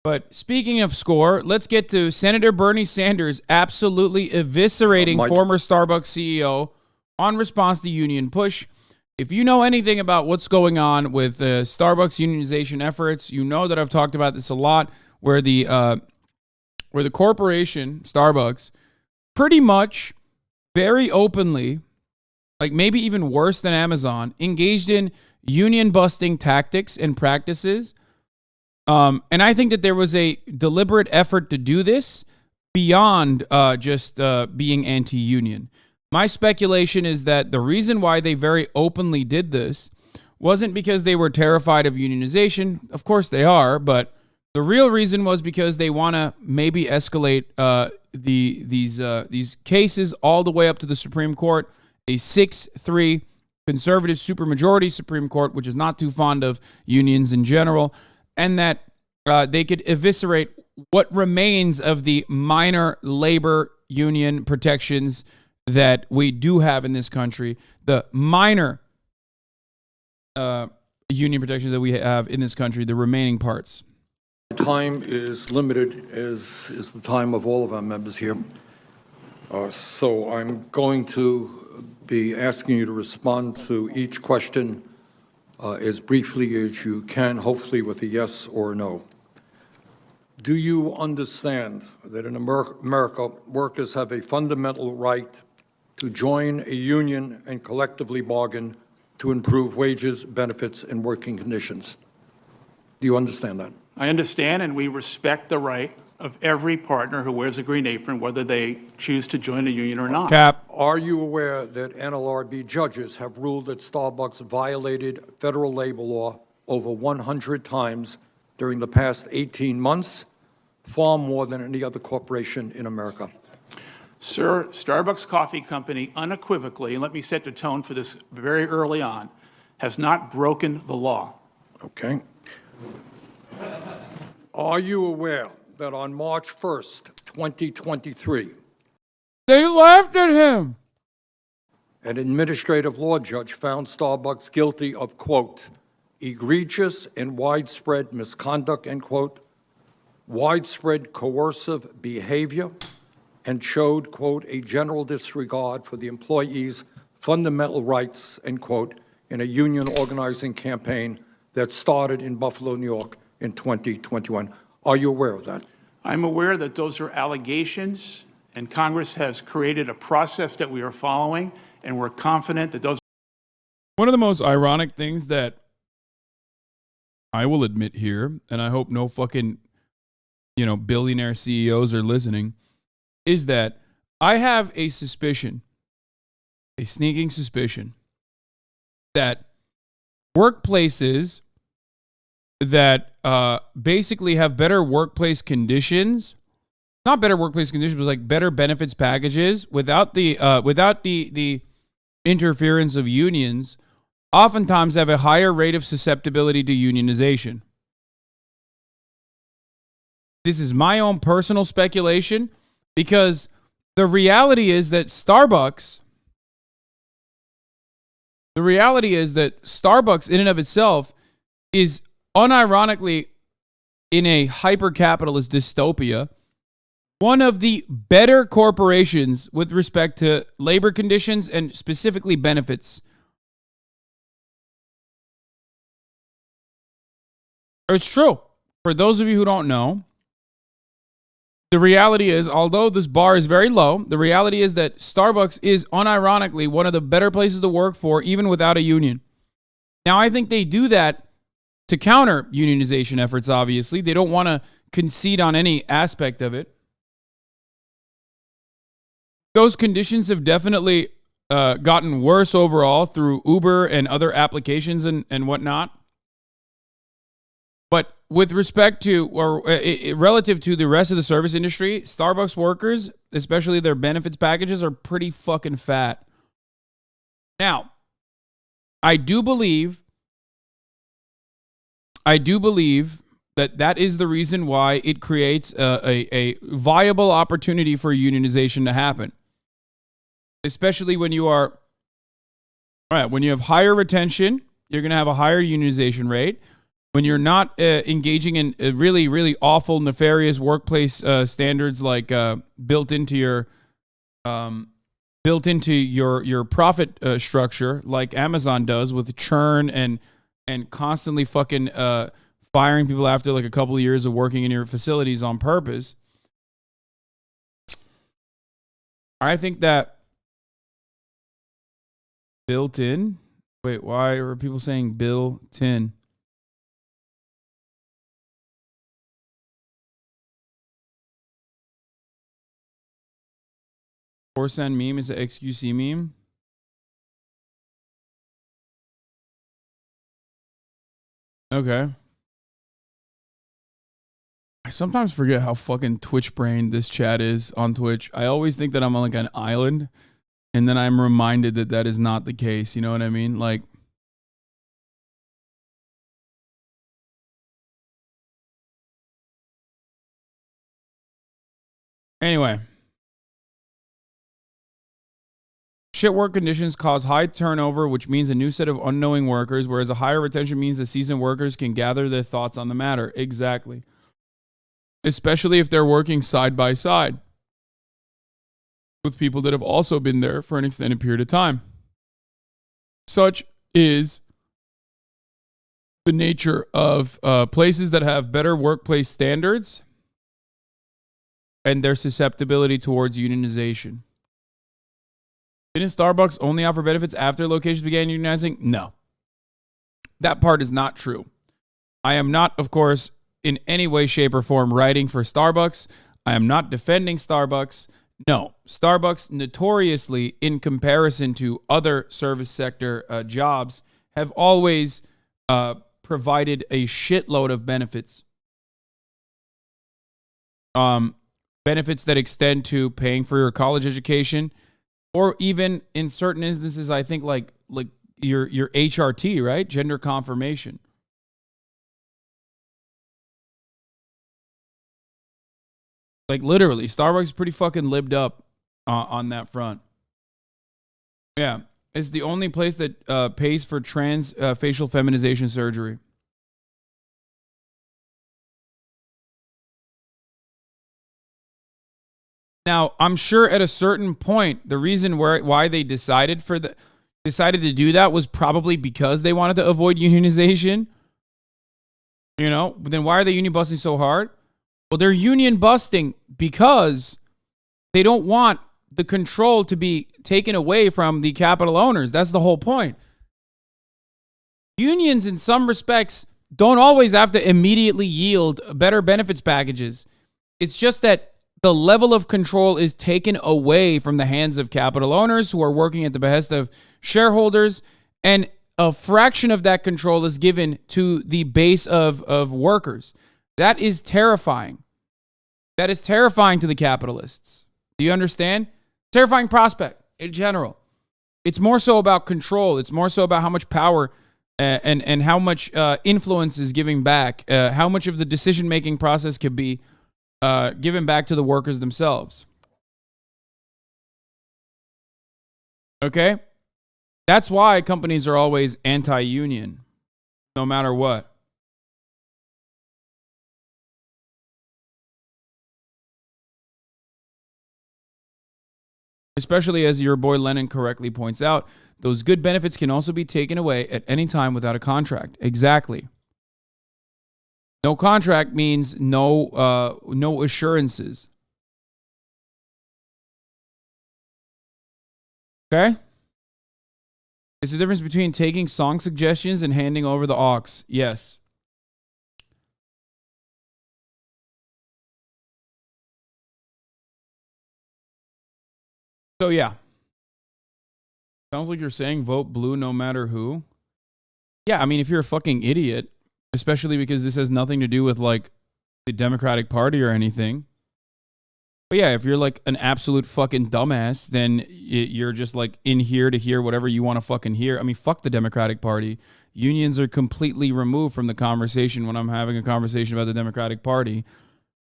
But speaking of score, let's get to Senator Bernie Sanders absolutely eviscerating former Starbucks CEO on response to union push. If you know anything about what's going on with Starbucks unionization efforts, you know that I've talked about this a lot, where the corporation Starbucks pretty much very openly, like maybe even worse than Amazon, engaged in union busting tactics and practices. And I think that there was a deliberate effort to do this beyond just being anti-union. My speculation is that the reason why they very openly did this wasn't because they were terrified of unionization. Of course they are, but the real reason was because they want to maybe escalate these cases all the way up to the Supreme Court, a 6-3 conservative supermajority Supreme Court, which is not too fond of unions in general, and that they could eviscerate what remains of the minor labor union protections that we do have in this country, the minor union protections that we have in this country, the remaining parts. Time is limited, as is the time of all of our members here. So I'm going to be asking you to respond to each question as briefly as you can, hopefully with a yes or a no. Do you understand that in America, workers have a fundamental right to join a union and collectively bargain to improve wages, benefits, and working conditions? Do you understand that? I understand, and we respect the right of every partner who wears a green apron, whether they choose to join a union or not. Cap. Are you aware that NLRB judges have ruled that Starbucks violated federal labor law over 100 times during the past 18 months, far more than any other corporation in America? Sir, Starbucks Coffee Company unequivocally, and let me set the tone for this very early on, has not broken the law. Okay. Are you aware that on March 1st, 2023, they laughed at him, an administrative law judge found Starbucks guilty of, quote, egregious and widespread misconduct, end quote, widespread coercive behavior, and showed, quote, a general disregard for the employees' fundamental rights, end quote, in a union organizing campaign that started in Buffalo, New York in 2021. Are you aware of that? I'm aware that those are allegations, and Congress has created a process that we are following, and we're confident that those... One of the most ironic things that I will admit here, and I hope no fucking, billionaire CEOs are listening, is that I have a suspicion, a sneaking suspicion, that workplaces that basically have better workplace conditions, not better workplace conditions, but like better benefits packages without the interference of unions, oftentimes have a higher rate of susceptibility to unionization. This is my own personal speculation, because the reality is that Starbucks in and of itself is unironically, in a hyper-capitalist dystopia, one of the better corporations with respect to labor conditions and specifically benefits. It's true. For those of you who don't know, the reality is, although this bar is very low, the reality is that Starbucks is unironically one of the better places to work for, even without a union. Now, I think they do that to counter unionization efforts, obviously. They don't want to concede on any aspect of it. Those conditions have definitely gotten worse overall through Uber and other applications and whatnot. But with respect to, or relative to the rest of the service industry, Starbucks workers, especially their benefits packages, are pretty fucking fat. Now, I do believe that is the reason why it creates a viable opportunity for unionization to happen. Especially when you have higher retention, you're going to have a higher unionization rate. when you're not engaging in really, really awful, nefarious workplace standards like built into your profit structure, like Amazon does with churn and constantly fucking firing people after like a couple of years of working in your facilities on purpose. I think that built in. Wait, why are people saying built in? Corsan meme is an XQC meme. Okay. I sometimes forget how fucking Twitch brained this chat is on Twitch. I always think that I'm on like an island, and then I'm reminded that that is not the case. You know what I mean? Like, anyway. Shit work conditions cause high turnover, which means a new set of unknowing workers, whereas a higher retention means the seasoned workers can gather their thoughts on the matter. Exactly. Especially if they're working side by side with people that have also been there for an extended period of time. Such is the nature of places that have better workplace standards and their susceptibility towards unionization. Didn't Starbucks only offer benefits after locations began unionizing? No. That part is not true. I am not, of course, in any way, shape, or form writing for Starbucks. I am not defending Starbucks. No. Starbucks notoriously, in comparison to other service sector jobs, have always provided a shitload of benefits. Benefits that extend to paying for your college education, or even in certain instances, I think like your HRT, right? Gender confirmation. Like literally, Starbucks is pretty fucking lived up on that front. Yeah, it's the only place that pays for trans facial feminization surgery. Now, I'm sure at a certain point, the reason why they decided to do that was probably because they wanted to avoid unionization. You know, but then why are they union busting so hard? Well, they're union busting because they don't want the control to be taken away from the capital owners. That's the whole point. Unions, in some respects, don't always have to immediately yield better benefits packages. It's just that the level of control is taken away from the hands of capital owners who are working at the behest of shareholders, and a fraction of that control is given to the base of workers. That is terrifying. That is terrifying to the capitalists. Do you understand? Terrifying prospect in general. It's more so about control. It's more so about how much power and how much influence is giving back, how much of the decision-making process could be given back to the workers themselves. Okay? That's why companies are always anti-union, no matter what. Especially as your boy Lennon correctly points out, those good benefits can also be taken away at any time without a contract. Exactly. No contract means no assurances. Okay? It's the difference between taking song suggestions and handing over the aux. Yes. So yeah. Sounds like you're saying vote blue no matter who. Yeah, I mean, if you're a fucking idiot, especially because this has nothing to do with like the Democratic Party or anything. But yeah, if you're like an absolute fucking dumbass, then you're just like in here to hear whatever you want to fucking hear. I mean, fuck the Democratic Party. Unions are completely removed from the conversation when I'm having a conversation about the Democratic Party.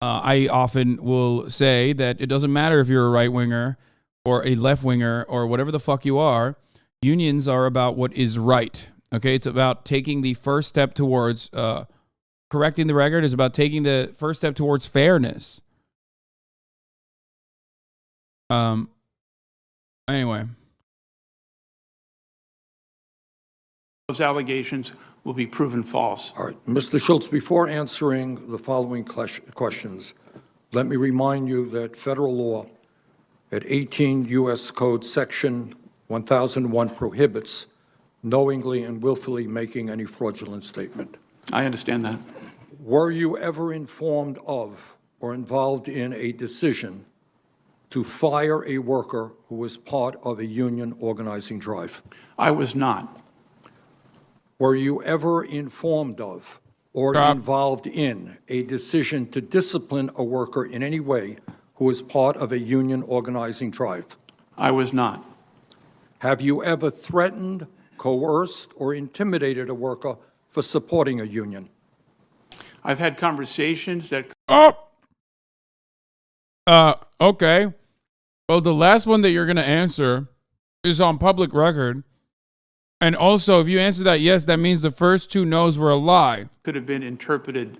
I often will say that it doesn't matter if you're a right winger or a left winger or whatever the fuck you are. Unions are about what is right. Okay, it's about taking the first step towards correcting the record. Is about taking the first step towards fairness. Anyway, Those allegations will be proven false. All right, Mr. Schultz, before answering the following questions, let me remind you that federal law at 18 U.S. Code Section 1001 prohibits knowingly and willfully making any fraudulent statement. I understand that. Were you ever informed of or involved in a decision to fire a worker who was part of a union organizing drive? I was not. Were you ever informed of or involved in a decision to discipline a worker in any way who was part of a union organizing drive? I was not. Have you ever threatened, coerced, or intimidated a worker for supporting a union? I've had conversations that okay. Well, the last one that you're going to answer is on public record. And also, if you answer that yes, that means the first two no's were a lie. could have been interpreted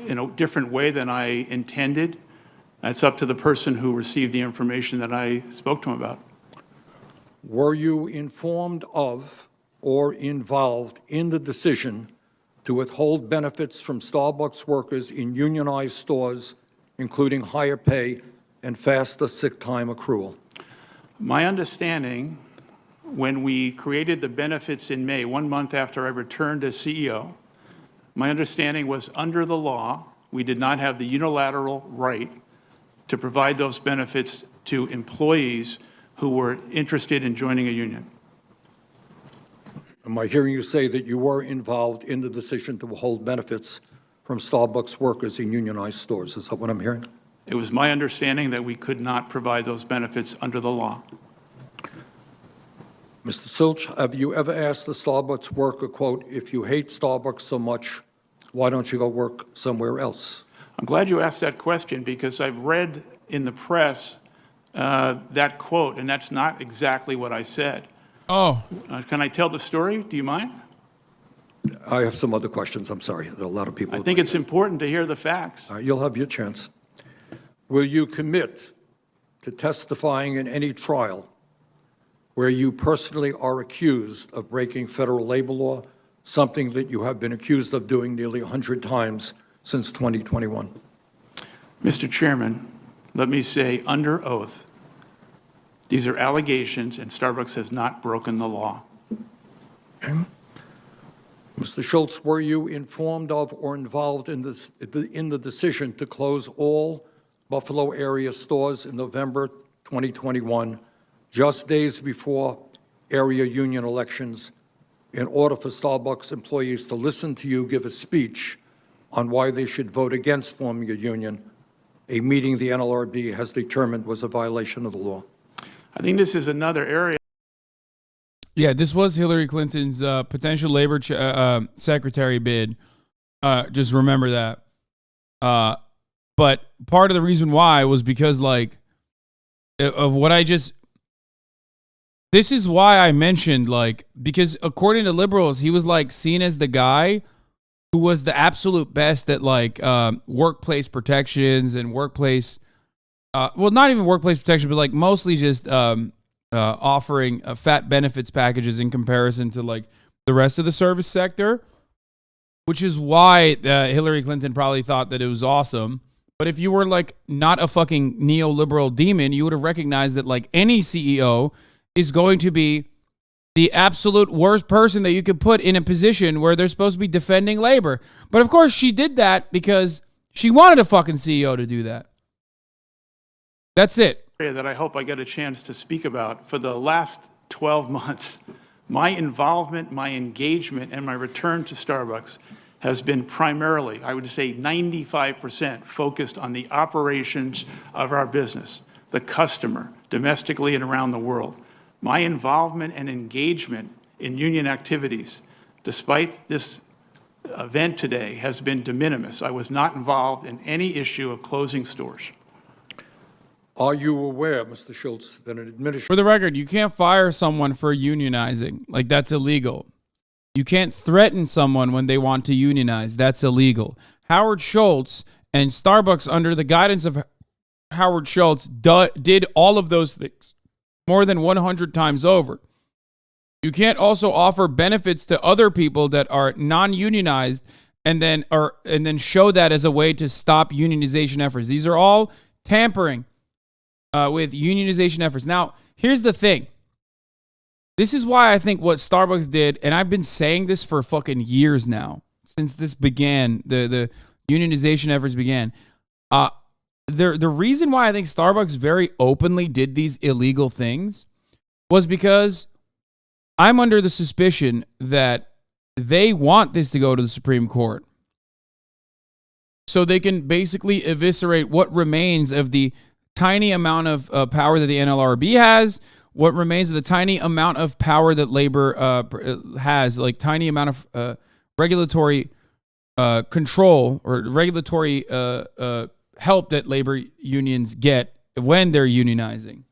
in a different way than I intended. That's up to the person who received the information that I spoke to him about. Were you informed of or involved in the decision to withhold benefits from Starbucks workers in unionized stores, including higher pay and faster sick time accrual? My understanding, when we created the benefits in May, 1 month after I returned as CEO, my understanding was under the law, we did not have the unilateral right to provide those benefits to employees who were interested in joining a union. Am I hearing you say that you were involved in the decision to withhold benefits from Starbucks workers in unionized stores? Is that what I'm hearing? It was my understanding that we could not provide those benefits under the law. Mr. Schultz, have you ever asked a Starbucks worker, quote, if you hate Starbucks so much, why don't you go work somewhere else? I'm glad you asked that question because I've read in the press that quote, and that's not exactly what I said. Oh. Can I tell the story? Do you mind? I have some other questions. I'm sorry. There are a lot of people. I think it's important to hear the facts. All right, you'll have your chance. Will you commit to testifying in any trial where you personally are accused of breaking federal labor law, something that you have been accused of doing nearly 100 times since 2021? Mr. Chairman, let me say under oath, these are allegations and Starbucks has not broken the law. Okay. Mr. Schultz, were you informed of or involved in the decision to close all Buffalo area stores in November 2021, just days before area union elections, in order for Starbucks employees to listen to you give a speech on why they should vote against forming a union, a meeting the NLRB has determined was a violation of the law? I think this is another area. Yeah, this was Hillary Clinton's potential labor secretary bid. Just remember that. But part of the reason why was because, like, of what I just... This is why I mentioned, like, because according to liberals, he was, like, seen as the guy who was the absolute best at, like, workplace protections and workplace... well, not even workplace protection, but, like, mostly just... offering fat benefits packages in comparison to like the rest of the service sector, which is why Hillary Clinton probably thought that it was awesome. But if you were like not a fucking neoliberal demon, you would have recognized that like any CEO is going to be the absolute worst person that you could put in a position where they're supposed to be defending labor. But of course she did that because she wanted a fucking CEO to do that. That's it. That I hope I get a chance to speak about. For the last 12 months, my involvement, my engagement, and my return to Starbucks has been primarily, I would say 95%, focused on the operations of our business, the customer, domestically and around the world. My involvement and engagement in union activities, despite this event today, has been de minimis. I was not involved in any issue of closing stores. Are you aware, Mr. Schultz, that an administration... For the record, you can't fire someone for unionizing. Like, that's illegal. You can't threaten someone when they want to unionize. That's illegal. Howard Schultz and Starbucks, under the guidance of Howard Schultz, did all of those things more than 100 times over. You can't also offer benefits to other people that are non-unionized and then show that as a way to stop unionization efforts. These are all tampering with unionization efforts. Now, here's the thing. This is why I think what Starbucks did, and I've been saying this for fucking years now, since this began, the unionization efforts began. The reason why I think Starbucks very openly did these illegal things was because I'm under the suspicion that they want this to go to the Supreme Court, so they can basically eviscerate what remains of the tiny amount of power that the NLRB has, what remains of the tiny amount of power that labor has, like tiny amount of regulatory control or regulatory help that labor unions get when they're unionizing.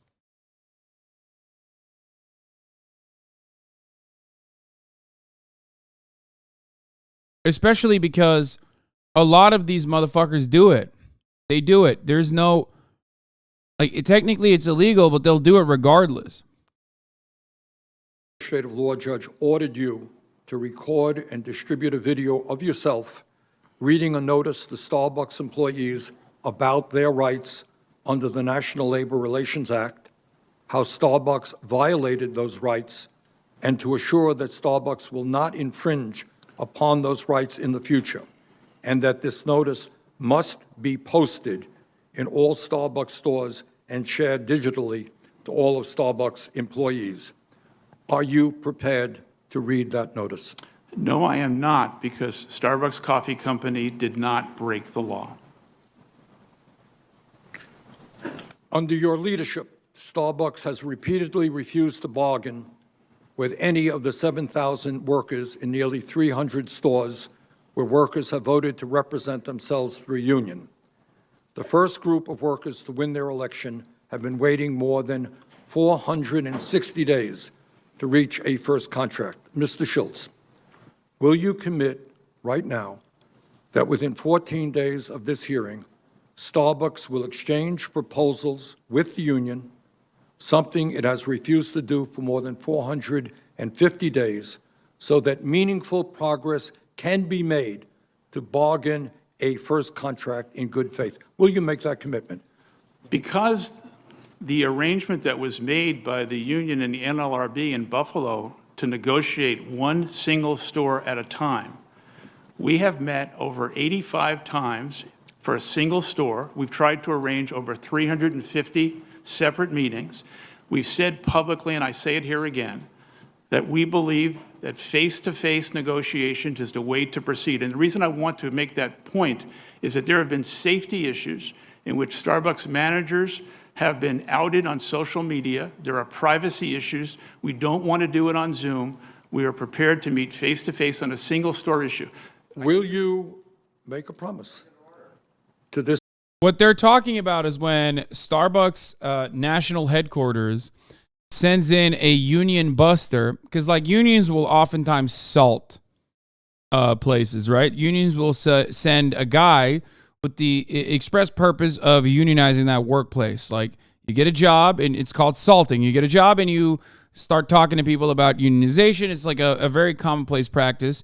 Especially because a lot of these motherfuckers do it. They do it. There's no... technically it's illegal, but they'll do it regardless. Administrative law judge ordered you to record and distribute a video of yourself reading a notice to Starbucks employees about their rights under the National Labor Relations Act, how Starbucks violated those rights, and to assure that Starbucks will not infringe upon those rights in the future, and that this notice must be posted in all Starbucks stores and shared digitally to all of Starbucks employees. Are you prepared to read that notice? No, I am not, because Starbucks Coffee Company did not break the law. Under your leadership, Starbucks has repeatedly refused to bargain with any of the 7,000 workers in nearly 300 stores where workers have voted to represent themselves through a union. The first group of workers to win their election have been waiting more than 460 days to reach a first contract. Mr. Schultz, will you commit right now that within 14 days of this hearing, Starbucks will exchange proposals with the union, something it has refused to do for more than 450 days, so that meaningful progress can be made to bargain a first contract in good faith? Will you make that commitment? Because the arrangement that was made by the union and the NLRB in Buffalo to negotiate one single store at a time, we have met over 85 times for a single store. We've tried to arrange over 350 separate meetings. We've said publicly, and I say it here again, that we believe that face-to-face negotiations is the way to proceed. And the reason I want to make that point is that there have been safety issues in which Starbucks managers have been outed on social media. There are privacy issues. We don't want to do it on Zoom. We are prepared to meet face-to-face on a single store issue. Will you make a promise to this? What they're talking about is when Starbucks national headquarters sends in a union buster, because like unions will oftentimes salt places, right? Unions will send a guy with the express purpose of unionizing that workplace. Like you get a job and it's called salting. You get a job and you start talking to people about unionization. It's like a very commonplace practice.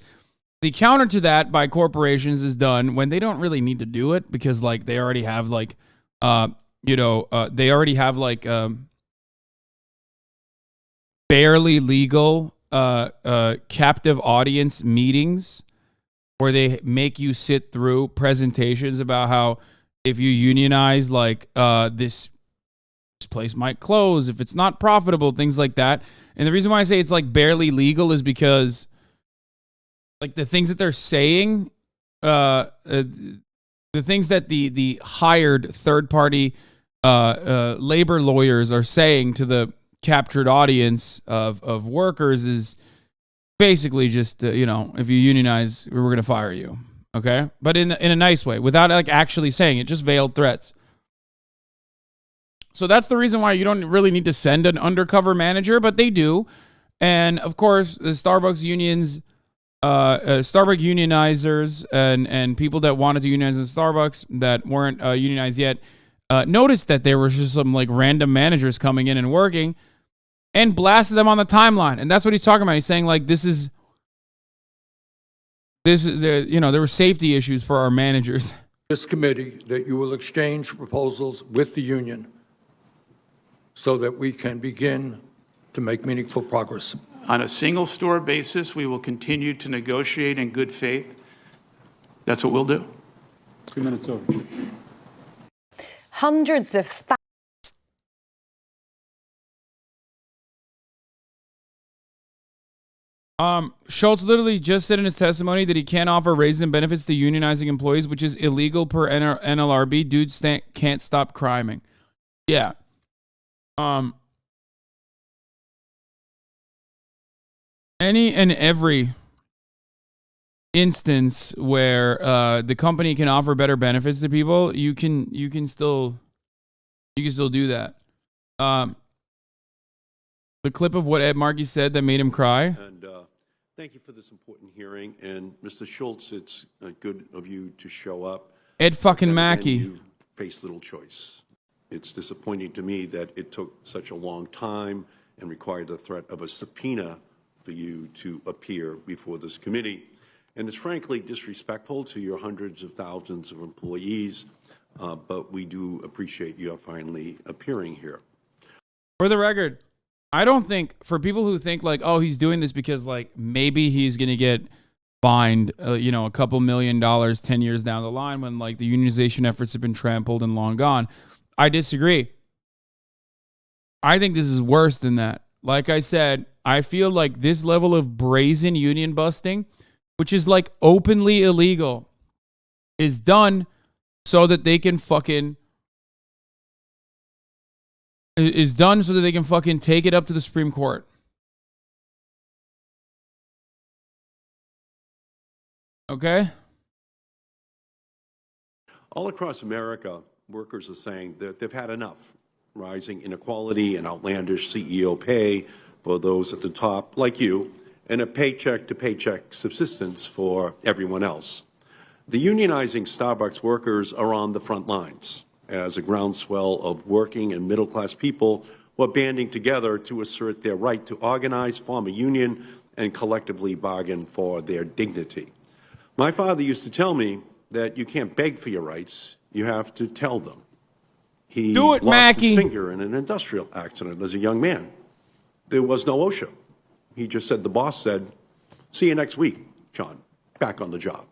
The counter to that by corporations is done when they don't really need to do it, because like they already have like, barely legal captive audience meetings where they make you sit through presentations about how if you unionize, like this place might close if it's not profitable, things like that. And the reason why I say it's like barely legal is because like the things that they're saying, the things that the hired third-party labor lawyers are saying to the captured audience of workers is basically just, if you unionize, we're going to fire you. Okay? But in a nice way, without like actually saying it, just veiled threats. So that's the reason why you don't really need to send an undercover manager, but they do. And of course, the Starbucks unions Starbucks unionizers and people that wanted to unionize in Starbucks that weren't unionized yet noticed that there was just some like random managers coming in and working and blasted them on the timeline. And that's what he's talking about. He's saying like there were safety issues for our managers. This committee that you will exchange proposals with the union so that we can begin to make meaningful progress. On a single store basis, we will continue to negotiate in good faith. That's what we'll do. 2 minutes over. Hundreds of Schultz literally just said in his testimony that he can't offer raises and benefits to unionizing employees, which is illegal per NLRB. Dude can't stop criming. Yeah. Any and every instance where the company can offer better benefits to people, you can still do that. The clip of what Ed Markey said that made him cry. And thank you for this important hearing. And Mr. Schultz, it's good of you to show up. Ed fucking Mackey. You faced little choice. It's disappointing to me that it took such a long time and required the threat of a subpoena for you to appear before this committee. And it's frankly disrespectful to your hundreds of thousands of employees, but we do appreciate you finally appearing here. For the record, I don't think, for people who think like, oh, he's doing this because like maybe he's going to get fined, a couple $1 million 10 years down the line when like the unionization efforts have been trampled and long gone. I disagree. I think this is worse than that. Like I said, I feel like this level of brazen union busting, which is like openly illegal, is done so that they can fucking take it up to the Supreme Court. Okay? All across America, workers are saying that they've had enough. Rising inequality and outlandish CEO pay for those at the top, like you, and a paycheck-to-paycheck subsistence for everyone else. The unionizing Starbucks workers are on the front lines as a groundswell of working and middle-class people were banding together to assert their right to organize, form a union, and collectively bargain for their dignity. My father used to tell me that you can't beg for your rights, you have to tell them. He lost Mackey. his finger in an industrial accident as a young man. There was no OSHA. He just said, the boss said, see you next week, John, back on the job.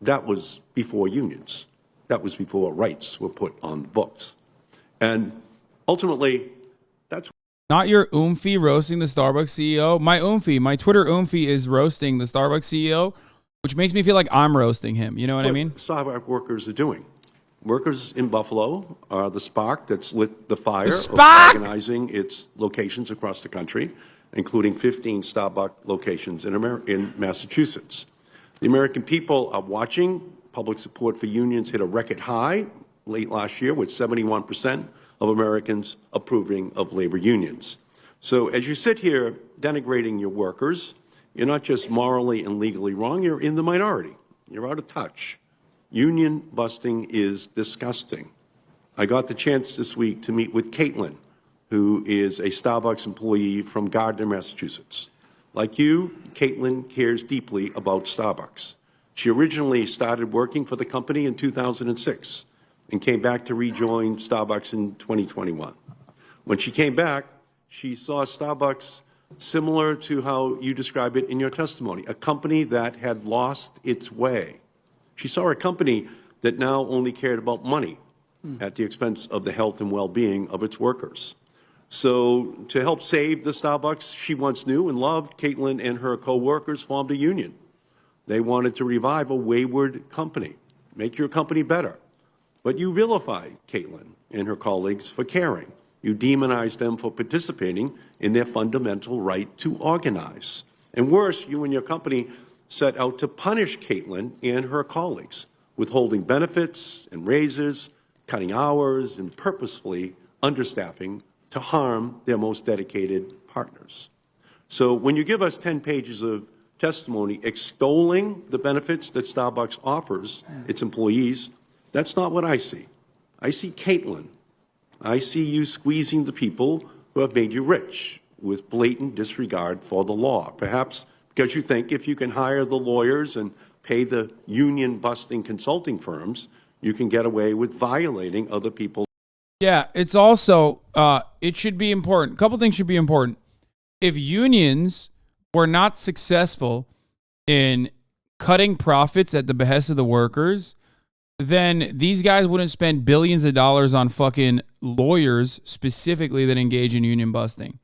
That was before unions. That was before rights were put on the books. And ultimately, that's... Not your oomphy roasting the Starbucks CEO. My Twitter oomphy is roasting the Starbucks CEO, which makes me feel like I'm roasting him. You know what I mean? Starbucks workers are doing. Workers in Buffalo are the spark that's lit the fire of organizing its locations across the country, including 15 Starbucks locations in Massachusetts. The American people are watching. Public support for unions hit a record high late last year with 71% of Americans approving of labor unions. So as you sit here denigrating your workers, you're not just morally and legally wrong, you're in the minority. You're out of touch. Union busting is disgusting. I got the chance this week to meet with Caitlin, who is a Starbucks employee from Gardner, Massachusetts. Like you, Caitlin cares deeply about Starbucks. She originally started working for the company in 2006 and came back to rejoin Starbucks in 2021. When she came back, she saw Starbucks similar to how you describe it in your testimony, a company that had lost its way. She saw a company that now only cared about money at the expense of the health and well-being of its workers. So to help save the Starbucks she once knew and loved, Caitlin and her co-workers formed a union. They wanted to revive a wayward company, make your company better. But you vilify Caitlin and her colleagues for caring. You demonize them for participating in their fundamental right to organize. And worse, you and your company set out to punish Caitlin and her colleagues, withholding benefits and raises, cutting hours, and purposefully understaffing to harm their most dedicated partners. So when you give us 10 pages of testimony extolling the benefits that Starbucks offers its employees, that's not what I see. I see Caitlin. I see you squeezing the people who have made you rich with blatant disregard for the law. Perhaps because you think if you can hire the lawyers and pay the union-busting consulting firms, you can get away with violating other people's. Yeah, it's also, it should be important. A couple things should be important. If unions were not successful in cutting profits at the behest of the workers, then these guys wouldn't spend billions of dollars on fucking lawyers specifically that engage in union busting.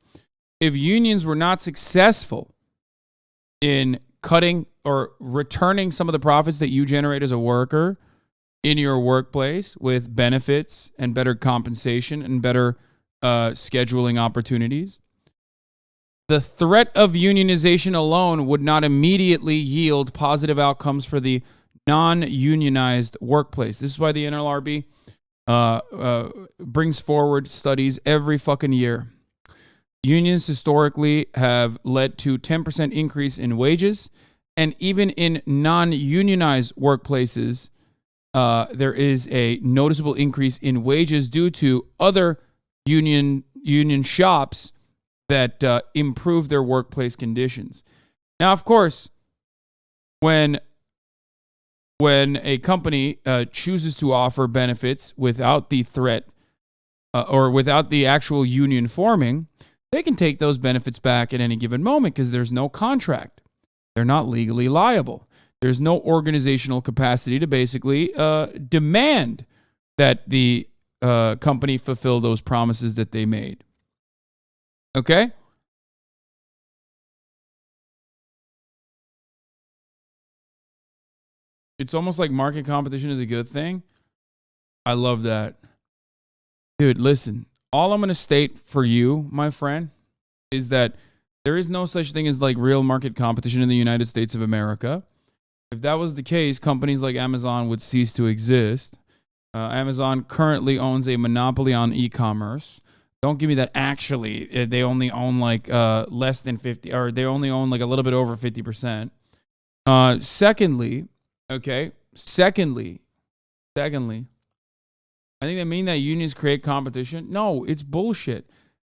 If unions were not successful in cutting or returning some of the profits that you generate as a worker in your workplace with benefits and better compensation and better scheduling opportunities, the threat of unionization alone would not immediately yield positive outcomes for the non-unionized workplace. This is why the NLRB brings forward studies every fucking year. Unions historically have led to 10% increase in wages, and even in non-unionized workplaces, there is a noticeable increase in wages due to other union shops that improve their workplace conditions. Now, of course, when a company chooses to offer benefits without the threat or without the actual union forming, they can take those benefits back at any given moment because there's no contract. They're not legally liable. There's no organizational capacity to basically demand that the company fulfill those promises that they made. Okay? It's almost like market competition is a good thing. I love that. Dude, listen. All I'm going to state for you, my friend, is that there is no such thing as like real market competition in the United States of America. If that was the case, companies like Amazon would cease to exist. Amazon currently owns a monopoly on e-commerce. Don't give me that actually. They only own like less than 50, or they only own like a little bit over 50%. Secondly, I think they mean that unions create competition. No, it's bullshit.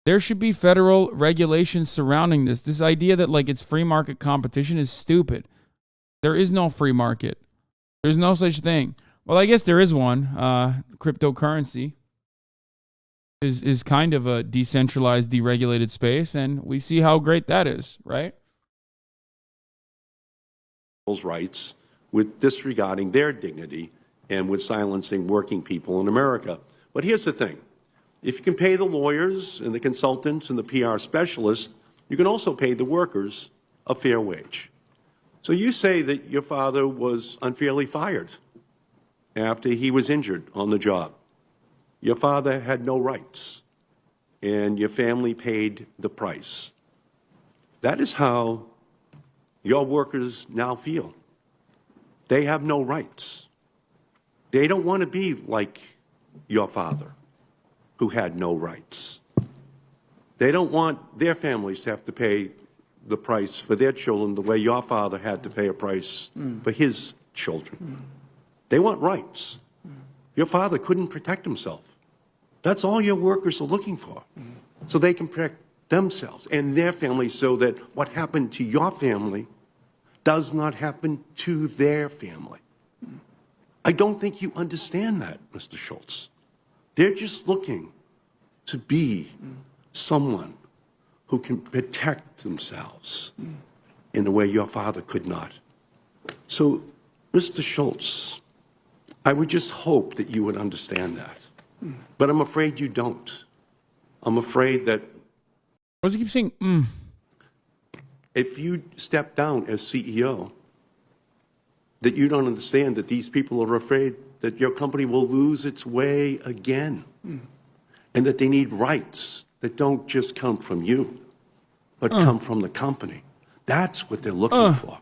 There should be federal regulations surrounding this. This idea that like it's free market competition is stupid. There is no free market. There's no such thing. Well, I guess there is one. Cryptocurrency is kind of a decentralized, deregulated space, and we see how great that is, right? Rights with disregarding their dignity and with silencing working people in America. But here's the thing. If you can pay the lawyers and the consultants and the PR specialists, you can also pay the workers a fair wage. So you say that your father was unfairly fired after he was injured on the job. Your father had no rights, and your family paid the price. That is how your workers now feel. They have no rights. They don't want to be like your father, who had no rights. They don't want their families to have to pay the price for their children the way your father had to pay a price for his children. They want rights. Your father couldn't protect himself. That's all your workers are looking for, so they can protect themselves and their families so that what happened to your family does not happen to their family. I don't think you understand that, Mr. Schultz. They're just looking to be someone who can protect themselves in a way your father could not. So, Mr. Schultz, I would just hope that you would understand that. But I'm afraid you don't. I'm afraid that... Why does he keep saying, If you step down as CEO, that you don't understand that these people are afraid that your company will lose its way again, and that they need rights that don't just come from you, but come from the company. That's what they're looking for.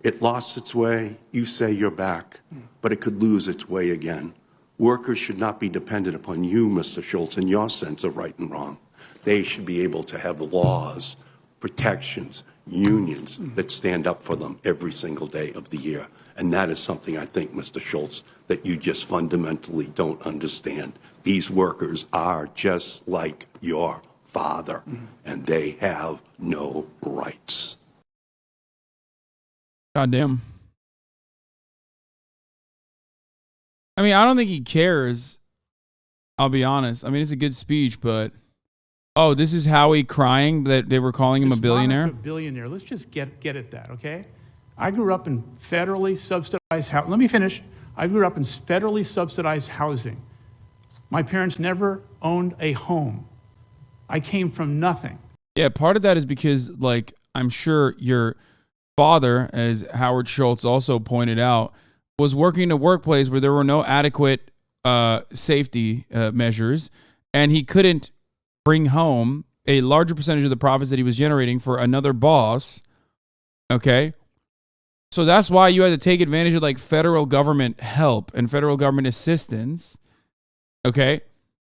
It lost its way, you say you're back, but it could lose its way again. Workers should not be dependent upon you, Mr. Schultz, in your sense of right and wrong. They should be able to have laws, protections, unions that stand up for them every single day of the year. And that is something I think, Mr. Schultz, that you just fundamentally don't understand. These workers are just like your father, and they have no rights. Goddamn. I mean, I don't think he cares. I'll be honest. I mean, it's a good speech, but oh, this is Howie crying that they were calling him a billionaire? A billionaire. Let's just get at that, okay? I grew up in federally subsidized housing. Let me finish. I grew up in federally subsidized housing. My parents never owned a home. I came from nothing. Yeah, part of that is because, like, I'm sure your father, as Howard Schultz also pointed out, was working in a workplace where there were no adequate safety measures, and he couldn't bring home a larger percentage of the profits that he was generating for another boss. Okay? So that's why you had to take advantage of like federal government help and federal government assistance. Okay?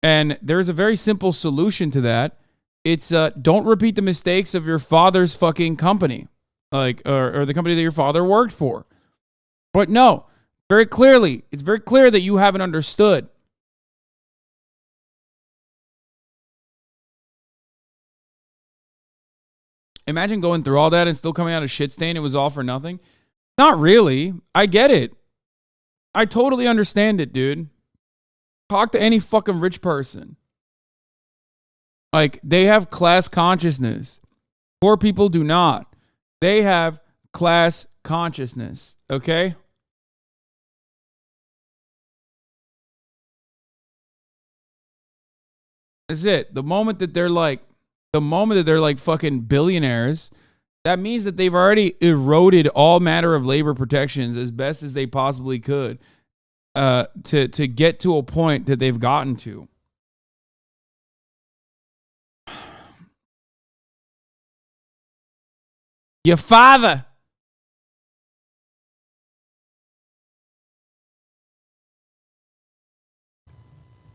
And there's a very simple solution to that. It's don't repeat the mistakes of your father's fucking company, like or the company that your father worked for. But no, it's very clear that you haven't understood. Imagine going through all that and still coming out a shit stain. It was all for nothing. Not really. I get it. I totally understand it, dude. Talk to any fucking rich person. Like, they have class consciousness. Poor people do not. They have class consciousness, okay? That's it. The moment that they're like fucking billionaires, that means that they've already eroded all matter of labor protections as best as they possibly could to get to a point that they've gotten to. Your father.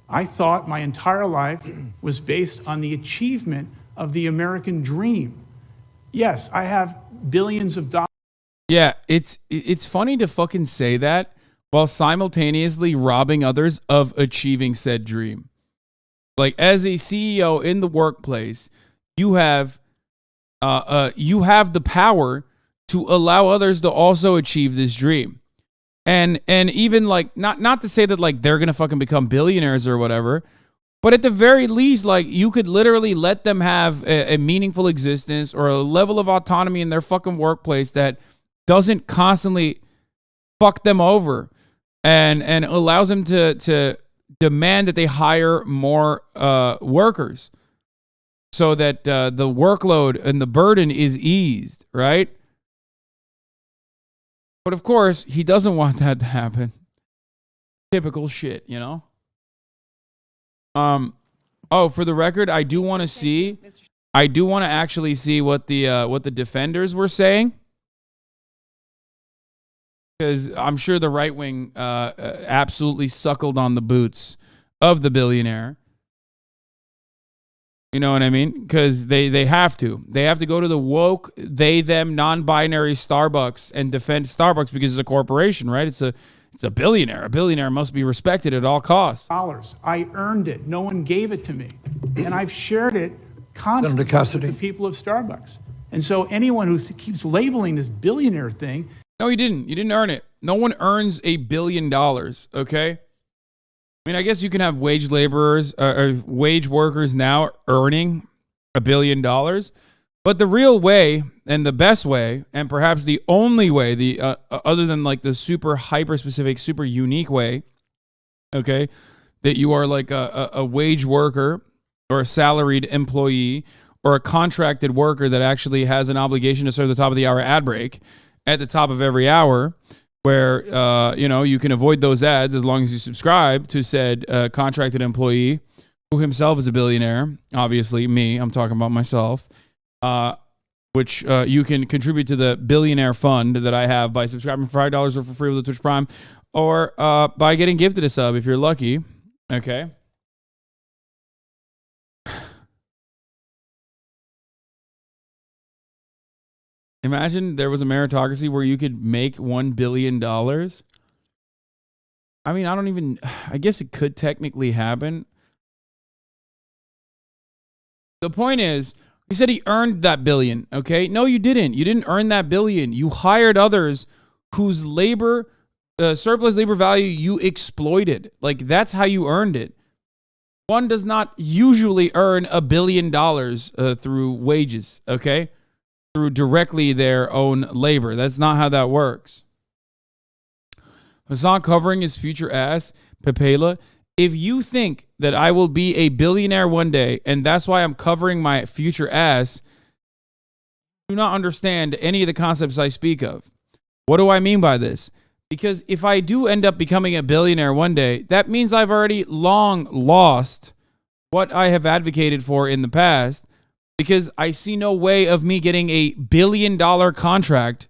I thought my entire life was based on the achievement of the American dream. Yes, I have billions of dollars. Yeah, it's funny to fucking say that while simultaneously robbing others of achieving said dream. Like, as a CEO in the workplace, you have the power to allow others to also achieve this dream. And even like not to say that like they're gonna fucking become billionaires or whatever, but at the very least, like, you could literally let them have a meaningful existence or a level of autonomy in their fucking workplace that doesn't constantly fuck them over and allows them to demand that they hire more workers so that the workload and the burden is eased, right? But of course, he doesn't want that to happen. Typical shit, you know? Oh, for the record, I do want to actually see what the defenders were saying. Because I'm sure the right wing absolutely suckled on the boots of the billionaire. You know what I mean? Because they have to. They have to go to the woke, they, them, non-binary Starbucks and defend Starbucks because it's a corporation, right? It's a billionaire. A billionaire must be respected at all costs. I earned it. No one gave it to me. And I've shared it constantly with the people of Starbucks. And so anyone who keeps labeling this billionaire thing. No, you didn't. You didn't earn it. No one earns $1 billion, okay? I mean, I guess you can have wage laborers or wage workers now earning $1 billion. But the real way and the best way, and perhaps the only way, other than like the super hyper specific, super unique way, okay, that you are like a wage worker or a salaried employee or a contracted worker that actually has an obligation to serve the top of the hour ad break at the top of every hour, where you can avoid those ads as long as you subscribe to said contracted employee who himself is a billionaire. Obviously, me, I'm talking about myself, which you can contribute to the billionaire fund that I have by subscribing for $5 or for free with the Twitch Prime, or by getting gifted a sub if you're lucky. Okay. Imagine there was a meritocracy where you could make $1 billion. I mean, I guess it could technically happen. The point is, he said he earned that billion, okay? No, you didn't. You didn't earn that billion. You hired others whose surplus labor value you exploited. Like, that's how you earned it. One does not usually earn $1 billion through wages, okay? Through directly their own labor. That's not how that works. Hasan covering his future ass, Pepela. If you think that I will be a billionaire one day, and that's why I'm covering my future ass, do not understand any of the concepts I speak of. What do I mean by this? Because if I do end up becoming a billionaire one day, that means I've already long lost what I have advocated for in the past, because I see no way of me getting a $1 billion contract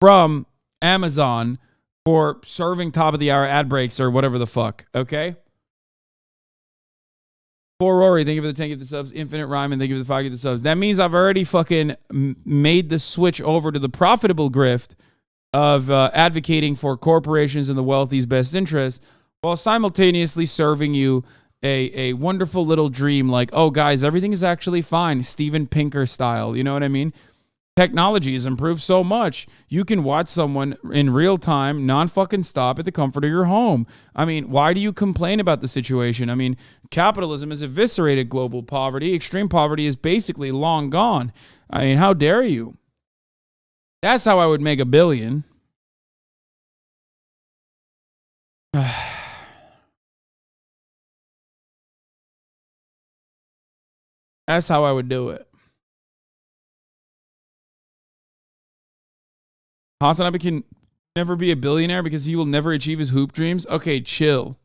from Amazon for serving top of the hour ad breaks or whatever the fuck, okay? For Rory, thank you for the 10 gift the subs. Infinite Ryman, thank you for the 5 gift the subs. That means I've already fucking made the switch over to the profitable grift of advocating for corporations and the wealthy's best interests while simultaneously serving you a wonderful little dream like, oh, guys, everything is actually fine, Steven Pinker style. You know what I mean? Technology has improved so much. You can watch someone in real time, non-fucking stop at the comfort of your home. I mean, why do you complain about the situation? I mean, capitalism has eviscerated global poverty. Extreme poverty is basically long gone. I mean, how dare you? That's how I would make $1 billion. That's how I would do it. Hasanabi can never be a billionaire because he will never achieve his hoop dreams. Okay, chill.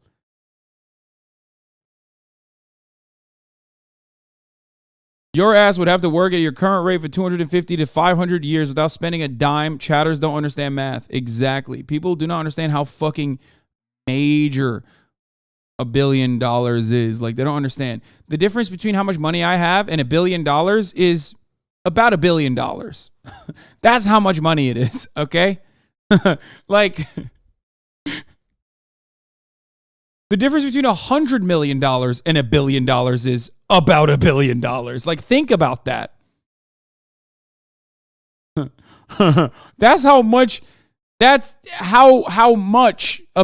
Your ass would have to work at your current rate for 250 to 500 years without spending a dime. Chatters don't understand math. Exactly. People do not understand how fucking major $1 billion is. Like, they don't understand. The difference between how much money I have and $1 billion is about $1 billion. That's how much money it is, okay? Like, the difference between $100 million and $1 billion is about $1 billion. Like, think about that. That's how much $1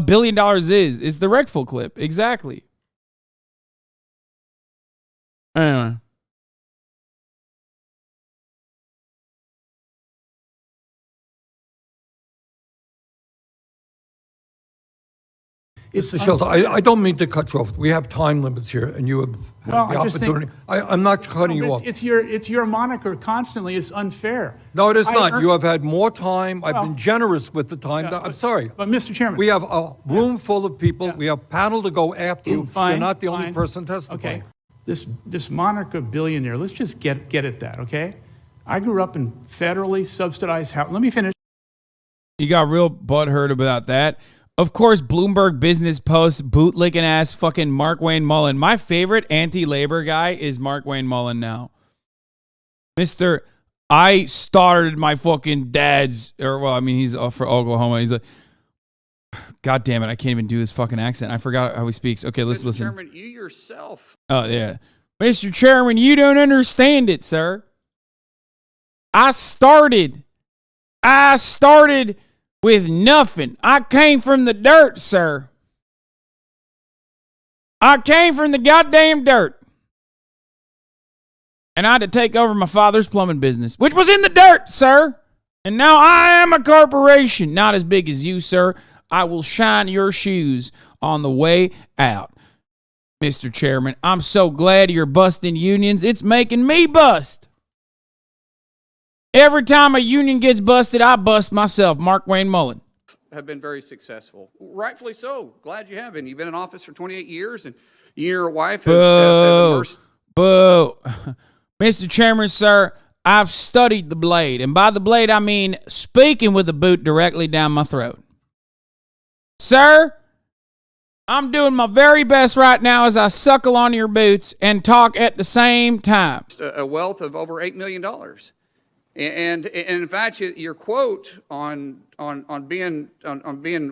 billion is. It's the Rectful clip. Exactly. Anyway. Mr. Schultz, I don't mean to cut you off. We have time limits here, and you have had Well, the I just think- opportunity. I'm not cutting you off. It's your moniker constantly is unfair. No, it is I not. earn- You have had more time. I've Well, been generous with the time. yeah, I'm sorry. But Mr. Chairman, We have a room full of people. Yeah. We have a panel to go after you. fine, You're not the only fine. person testifying. Okay, this moniker billionaire. Let's just get at that. Okay, I grew up in federally subsidized housing. Let me finish. You got real butthurt about that. Of course, Bloomberg Business Post, bootlicking ass fucking Mark Wayne Mullen. My favorite anti-labor guy is Mark Wayne Mullen now. Mr. I started my fucking dad's, he's for Oklahoma. He's like, God damn it, I can't even do his fucking accent. I forgot how he speaks. Okay, let's listen. Mr. Chairman, you yourself. Oh, yeah. Mr. Chairman, you don't understand it, sir. I started with nothing. I came from the dirt, sir. I came from the goddamn dirt. And I had to take over my father's plumbing business, which was in the dirt, sir. And now I am a corporation, not as big as you, sir. I will shine your shoes on the way out. Mr. Chairman, I'm so glad you're busting unions. It's making me bust. Every time a union gets busted, I bust myself. Mark Wayne Mullen. Have been very successful. Rightfully so. Glad you have been. You've been in office for 28 years, and you and your wife have immersed. Boo. Mr. Chairman, sir, I've studied the blade. And by the blade, I mean speaking with the boot directly down my throat. Sir, I'm doing my very best right now as I suckle on your boots and talk at the same time. A wealth of over $8 million. And in fact, your quote on being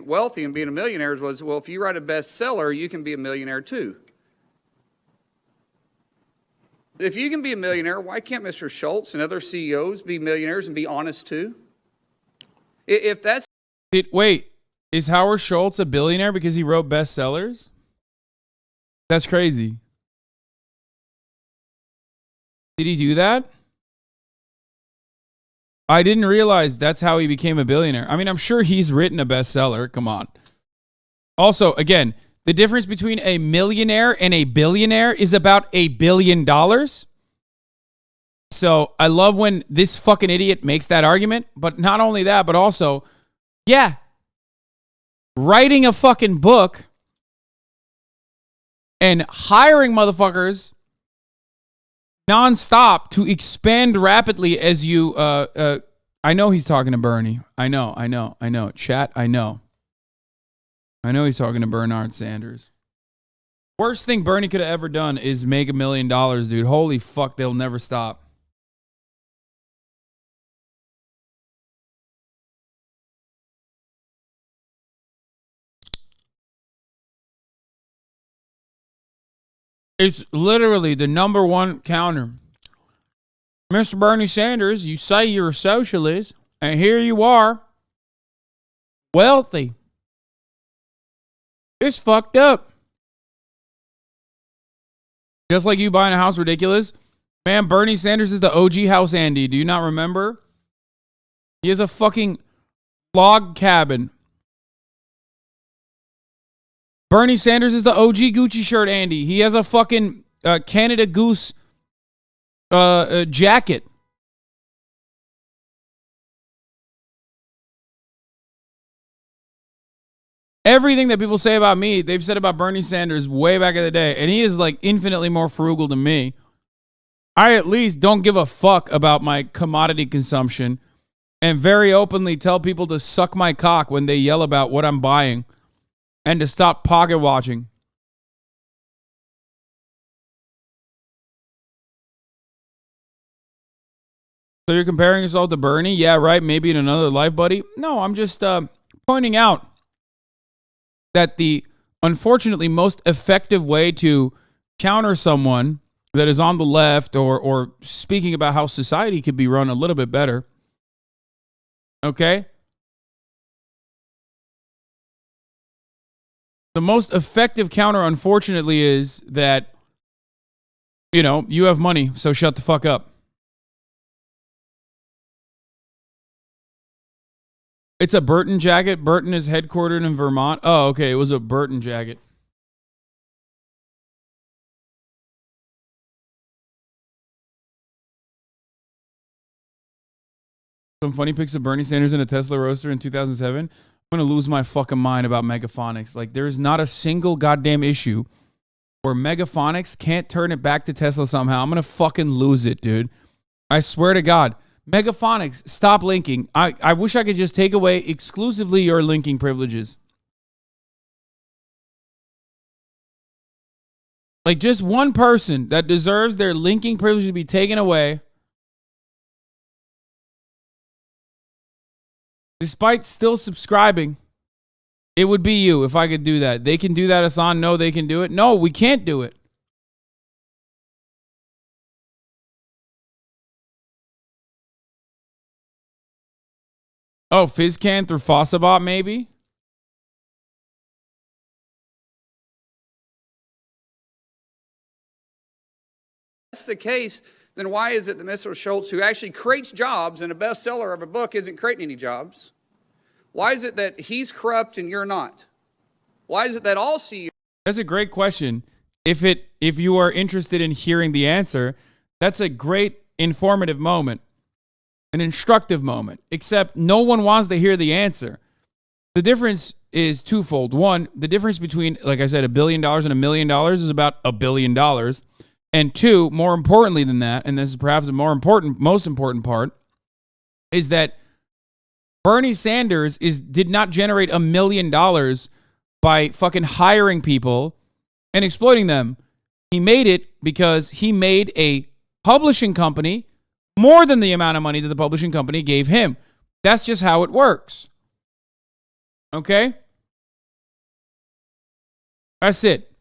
wealthy and being a millionaire was, well, if you write a bestseller, you can be a millionaire too. If you can be a millionaire, why can't Mr. Schultz and other CEOs be millionaires and be honest too? If that's Wait, is Howard Schultz a billionaire because he wrote bestsellers? That's crazy. Did he do that? I didn't realize that's how he became a billionaire. I mean, I'm sure he's written a bestseller. Come on. Also, again, the difference between a millionaire and a billionaire is about $1 billion. So I love when this fucking idiot makes that argument. But not only that, but also, yeah, writing a fucking book and hiring motherfuckers nonstop to expand rapidly as you, I know he's talking to Bernie. I know. Chat, I know he's talking to Bernard Sanders. Worst thing Bernie could have ever done is make $1 million, dude. Holy fuck, they'll never stop. It's literally the number one counter. Mr. Bernie Sanders, you say you're a socialist, and here you are, wealthy. It's fucked up. Just like you buying a house ridiculous. Man, Bernie Sanders is the OG House Andy. Do you not remember? He has a fucking log cabin. Bernie Sanders is the OG Gucci shirt Andy. He has a fucking Canada Goose jacket. Everything that people say about me, they've said about Bernie Sanders way back in the day. And he is like infinitely more frugal than me. I at least don't give a fuck about my commodity consumption and very openly tell people to suck my cock when they yell about what I'm buying and to stop pocket watching. So you're comparing yourself to Bernie? Yeah, right. Maybe in another life, buddy. No, I'm just pointing out that the unfortunately most effective way to counter someone that is on the left or speaking about how society could be run a little bit better, okay? The most effective counter, unfortunately, is that, you know, you have money, so shut the fuck up. It's a Burton jacket. Burton is headquartered in Vermont. Oh, okay. It was a Burton jacket. Some funny pics of Bernie Sanders in a Tesla Roadster in 2007. I'm going to lose my fucking mind about Megaphonics. Like, there's not a single goddamn issue where Megaphonics can't turn it back to Tesla somehow. I'm going to fucking lose it, dude. I swear to God. Megaphonics, stop linking. I wish I could just take away exclusively your linking privileges. Like, just one person that deserves their linking privilege to be taken away, despite still subscribing, it would be you if I could do that. They can do that, Hasan. No, they can do it. No, we can't do it. Oh, FizzCan through Fossabot, maybe? If that's the case, then why is it that Mr. Schultz, who actually creates jobs and a bestseller of a book, isn't creating any jobs? Why is it that he's corrupt and you're not? Why is it that all CEOs... That's a great question. If you are interested in hearing the answer, that's a great informative moment. An instructive moment, except no one wants to hear the answer. The difference is twofold. One, the difference between, like I said, $1 billion and $1 million is about $1 billion. And two, more importantly than that, and this is perhaps the most important part, is that Bernie Sanders did not generate $1 million by fucking hiring people and exploiting them. He made it because he made a publishing company more than the amount of money that the publishing company gave him. That's just how it works. Okay? That's it.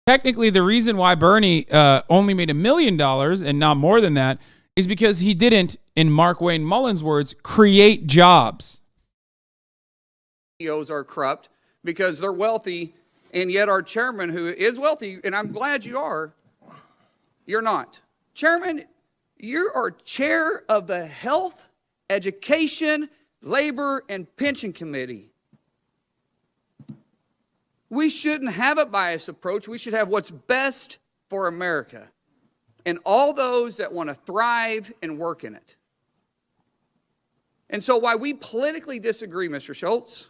Technically, the reason why Bernie only made $1 million and not more than that is because he didn't, in Mark Wayne Mullins' words, create jobs. CEOs are corrupt because they're wealthy, and yet our chairman, who is wealthy, and I'm glad you are, you're not. Chairman, you are chair of the Health, Education, Labor, and Pension Committee. We shouldn't have a biased approach. We should have what's best for America and all those that want to thrive and work in it. And so while we politically disagree, Mr. Schultz,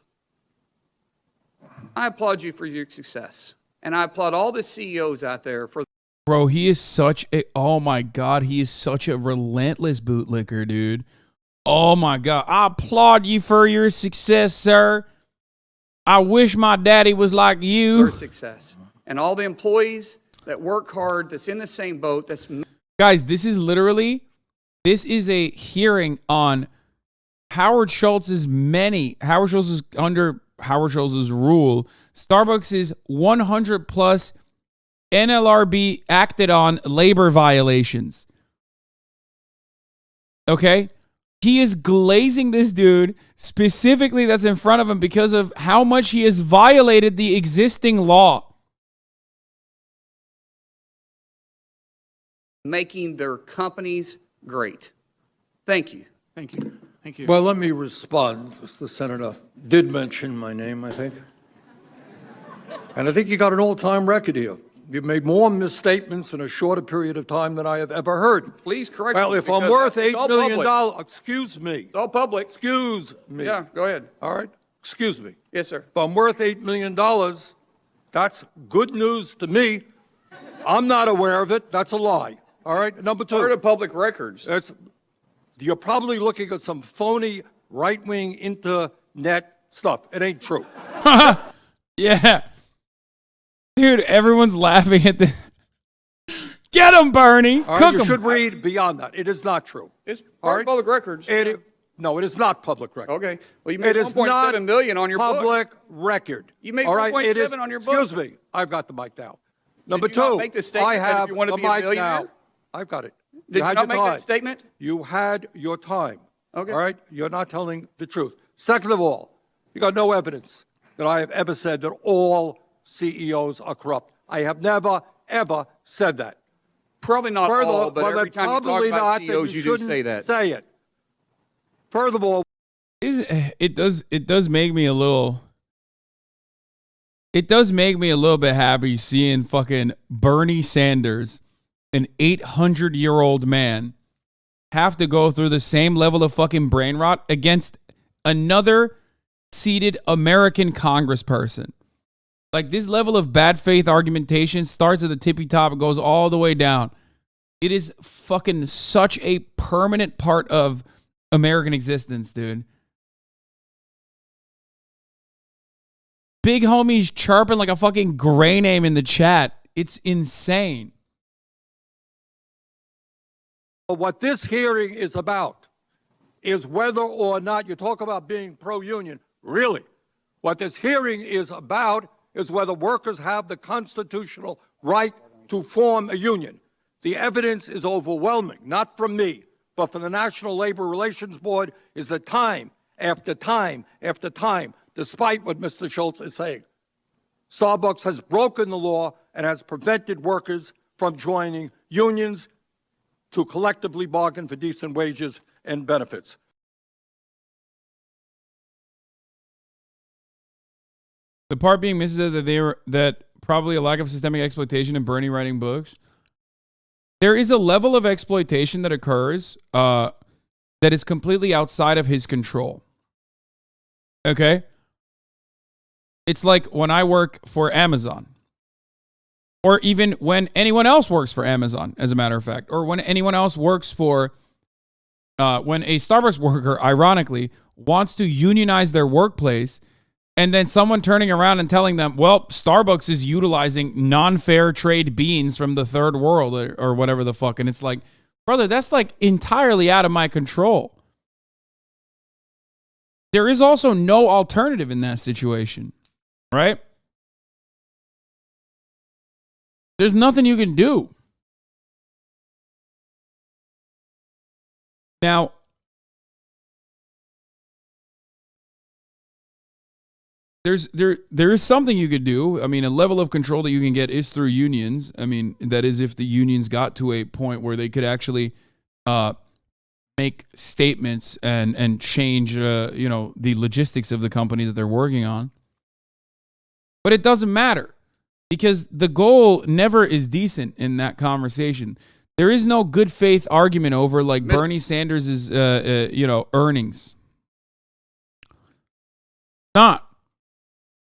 I applaud you for your success. And I applaud all the CEOs out there for. Bro, he is such a, oh my God, he is such a relentless bootlicker, dude. Oh my God. I applaud you for your success, sir. I wish my daddy was like you. Your success. And all the employees that work hard, that's in the same boat, that's. Guys, this is a hearing on Howard Schultz's under Howard Schultz's rule, Starbucks' 100 plus NLRB acted on labor violations. Okay? He is glazing this dude specifically that's in front of him because of how much he has violated the existing law. Making their companies great. Thank you. Thank you. Thank you. Well, let me respond. The senator did mention my name, I think. And I think you got an all-time record here. You've made more misstatements in a shorter period of time than I have ever heard. Please correct Well, me, if I'm because worth it's $8 all million, public. excuse me. It's all public. Excuse me. Yeah, go ahead. All right? Excuse me. Yes, sir. If I'm worth $8 million, that's good news to me. I'm not aware of it. That's a lie. All right? Number two. Part of public records. You're probably looking at some phony right-wing internet stuff. It ain't true. Yeah. Dude, everyone's laughing at this. Get him, Bernie. All right, Cook you him. should read beyond that. It is not true. It's All part right? of public records. No, it is not public record. Okay. Well, you made It is not $1.7 million on your book. public record. You made All right? It is- 1.7 on your book. Excuse me. I've got the mic now. Number you not two, make the statement I that have you want to the be a mic millionaire? now. I've got it. Did you had not your make time. that statement? You had your time. Okay. All right? You're not telling the truth. Second of all, you got no evidence that I have ever said that all CEOs are corrupt. I have never, ever said that. Probably not all, but every that's time you talk probably about not, CEOs, then you do shouldn't say that. Say it. Furthermore, It does make me a little bit happy seeing fucking Bernie Sanders, an 800-year-old man, have to go through the same level of fucking brain rot against another seated American congressperson. Like, this level of bad faith argumentation starts at the tippy top and goes all the way down. It is fucking such a permanent part of American existence, dude. Big homies chirping like a fucking gray name in the chat. It's insane. what this hearing is about is whether or not you talk about being pro-union. Really, what this hearing is about is whether workers have the constitutional right to form a union. The evidence is overwhelming, not from me, but from the National Labor Relations Board, is that time after time after time, despite what Mr. Schultz is saying, Starbucks has broken the law and has prevented workers from joining unions to collectively bargain for decent wages and benefits. The part being missed is that probably a lack of systemic exploitation in Bernie writing books. There is a level of exploitation that occurs that is completely outside of his control. Okay? It's like when I work for Amazon, or even when anyone else works for Amazon, as a matter of fact, or when anyone else works for, when a Starbucks worker, ironically, wants to unionize their workplace, and then someone turning around and telling them, well, Starbucks is utilizing non-fair trade beans from the third world or whatever the fuck. And it's like, Brother, that's like entirely out of my control. There is also no alternative in that situation, right? There's nothing you can do. Now, there is something you could do. I mean, a level of control that you can get is through unions. I mean, that is if the unions got to a point where they could actually make statements and change, the logistics of the company that they're working on. But it doesn't matter because the goal never is decent in that conversation. There is no good faith argument over like Bernie Sanders' earnings. Not.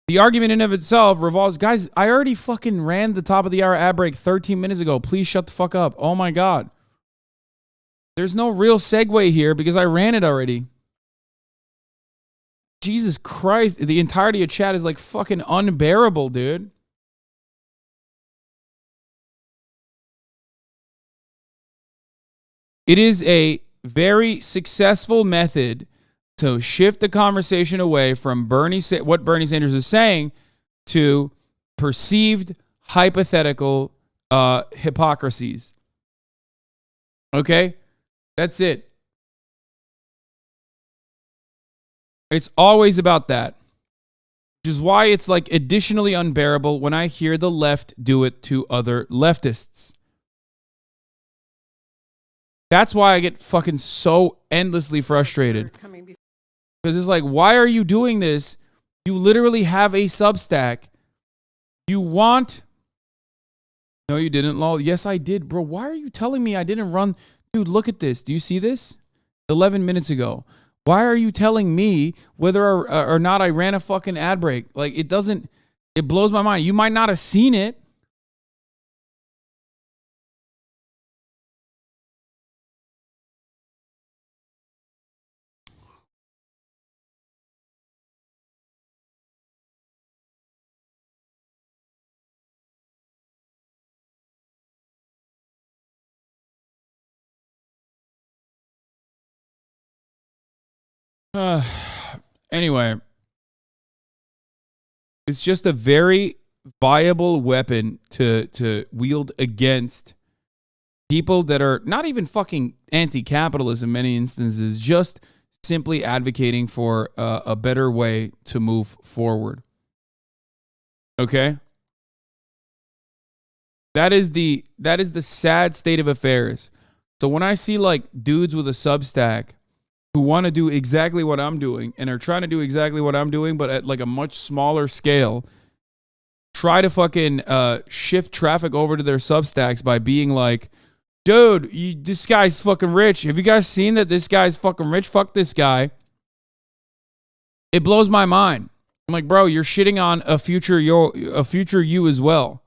The argument in of itself revolves, guys, I already fucking ran the top of the hour ad break 13 minutes ago. Please shut the fuck up. Oh my God. There's no real segue here because I ran it already. Jesus Christ. The entirety of chat is like fucking unbearable, dude. It is a very successful method to shift the conversation away from what Bernie Sanders is saying to perceived hypothetical hypocrisies. Okay? That's it. It's always about that. Which is why it's like additionally unbearable when I hear the left do it to other leftists. That's why I get fucking so endlessly frustrated. Because it's like, why are you doing this? You literally have a Substack. You want... No, you didn't, lol. Yes, I did. Bro, why are you telling me I didn't run... Dude, look at this. Do you see this? 11 minutes ago. Why are you telling me whether or not I ran a fucking ad break? Like, it doesn't... It blows my mind. You might not have seen it. Anyway, it's just a very viable weapon to wield against people that are not even fucking anti-capitalist in many instances, just simply advocating for a better way to move forward. Okay? That is the sad state of affairs. So when I see like dudes with a Substack who want to do exactly what I'm doing and are trying to do exactly what I'm doing, but at like a much smaller scale, try to fucking shift traffic over to their Substacks by being like, dude, this guy's fucking rich. Have you guys seen that this guy's fucking rich? Fuck this guy. It blows my mind. I'm like, bro, you're shitting on a future you as well.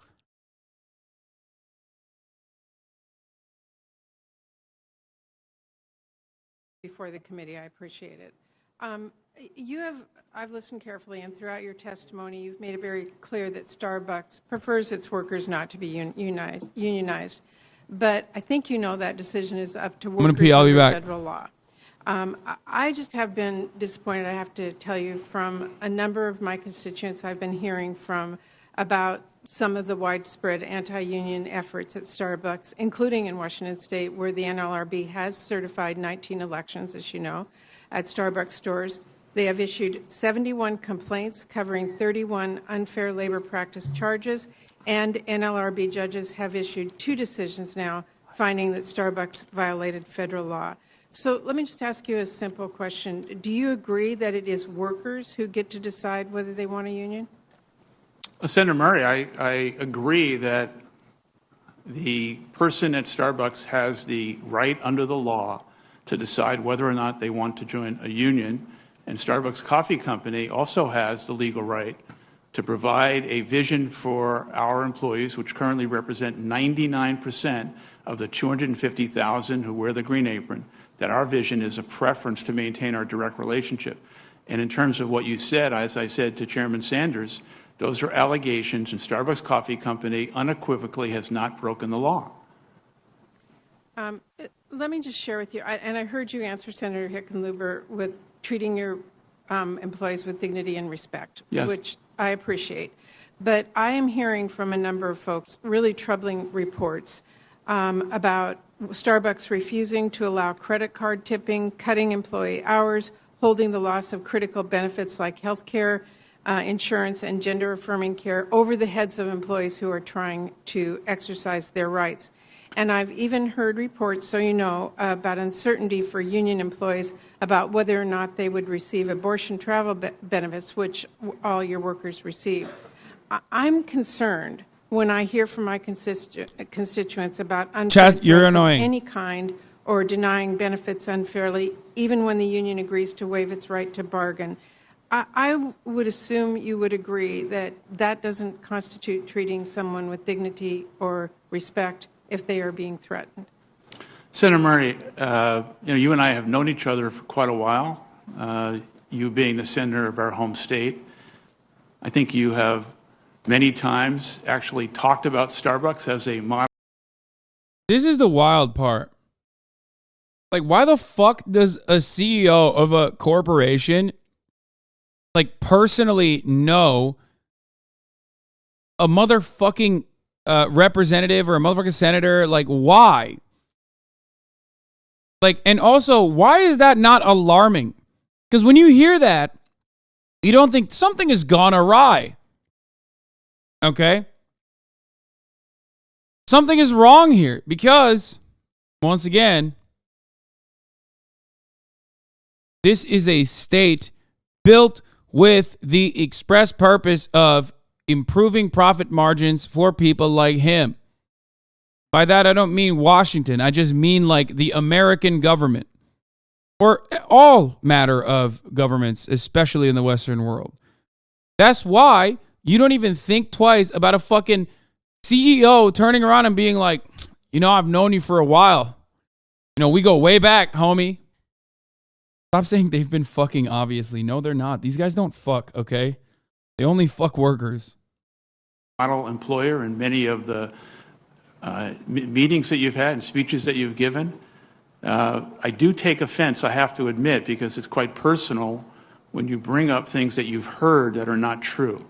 Before the committee, I appreciate it. I've listened carefully, and throughout your testimony, you've made it very clear that Starbucks prefers its workers not to be unionized. But I think you know that decision is up to workers under federal law. I just have been disappointed, I have to tell you, from a number of my constituents I've been hearing from about some of the widespread anti-union efforts at Starbucks, including in Washington State, where the NLRB has certified 19 elections, as you know, at Starbucks stores. They have issued 71 complaints covering 31 unfair labor practice charges, and NLRB judges have issued 2 decisions now finding that Starbucks violated federal law. So let me just ask you a simple question. Do you agree that it is workers who get to decide whether they want a union? Senator Murray, I agree that the person at Starbucks has the right under the law to decide whether or not they want to join a union, and Starbucks Coffee Company also has the legal right to provide a vision for our employees, which currently represent 99% of the 250,000 who wear the green apron, that our vision is a preference to maintain our direct relationship. And in terms of what you said, as I said to Chairman Sanders, those are allegations, and Starbucks Coffee Company unequivocally has not broken the law. Let me just share with you, and I heard you answer Senator Hickenlooper with treating your employees with dignity and respect, Yes. which I appreciate. But I am hearing from a number of folks really troubling reports about Starbucks refusing to allow credit card tipping, cutting employee hours, holding the loss of critical benefits like health care, insurance, and gender-affirming care over the heads of employees who are trying to exercise their rights. And I've even heard reports, so you know, about uncertainty for union employees about whether or not they would receive abortion travel benefits, which all your workers receive. I'm concerned when I hear from my constituents about unfair Chad, you're threats of annoying. any kind or denying benefits unfairly, even when the union agrees to waive its right to bargain. I would assume you would agree that that doesn't constitute treating someone with dignity or respect if they are being threatened. Senator Murray, you and I have known each other for quite a while, you being the senator of our home state. I think you have many times actually talked about Starbucks as a model. This is the wild part. Like, why the fuck does a CEO of a corporation, like, personally know a motherfucking representative or a motherfucking senator? Like, why? Like, and also, why is that not alarming? Because when you hear that, you don't think something has gone awry. Okay? Something is wrong here because, once again, this is a state built with the express purpose of improving profit margins for people like him. By that, I don't mean Washington. I just mean like the American government or all matter of governments, especially in the Western world. That's why you don't even think twice about a fucking CEO turning around and being like, I've known you for a while. We go way back, homie. Stop saying they've been fucking, obviously. No, they're not. These guys don't fuck, okay? They only fuck workers. Model employer in many of the meetings that you've had and speeches that you've given. I do take offense, I have to admit, because it's quite personal when you bring up things that you've heard that are not true.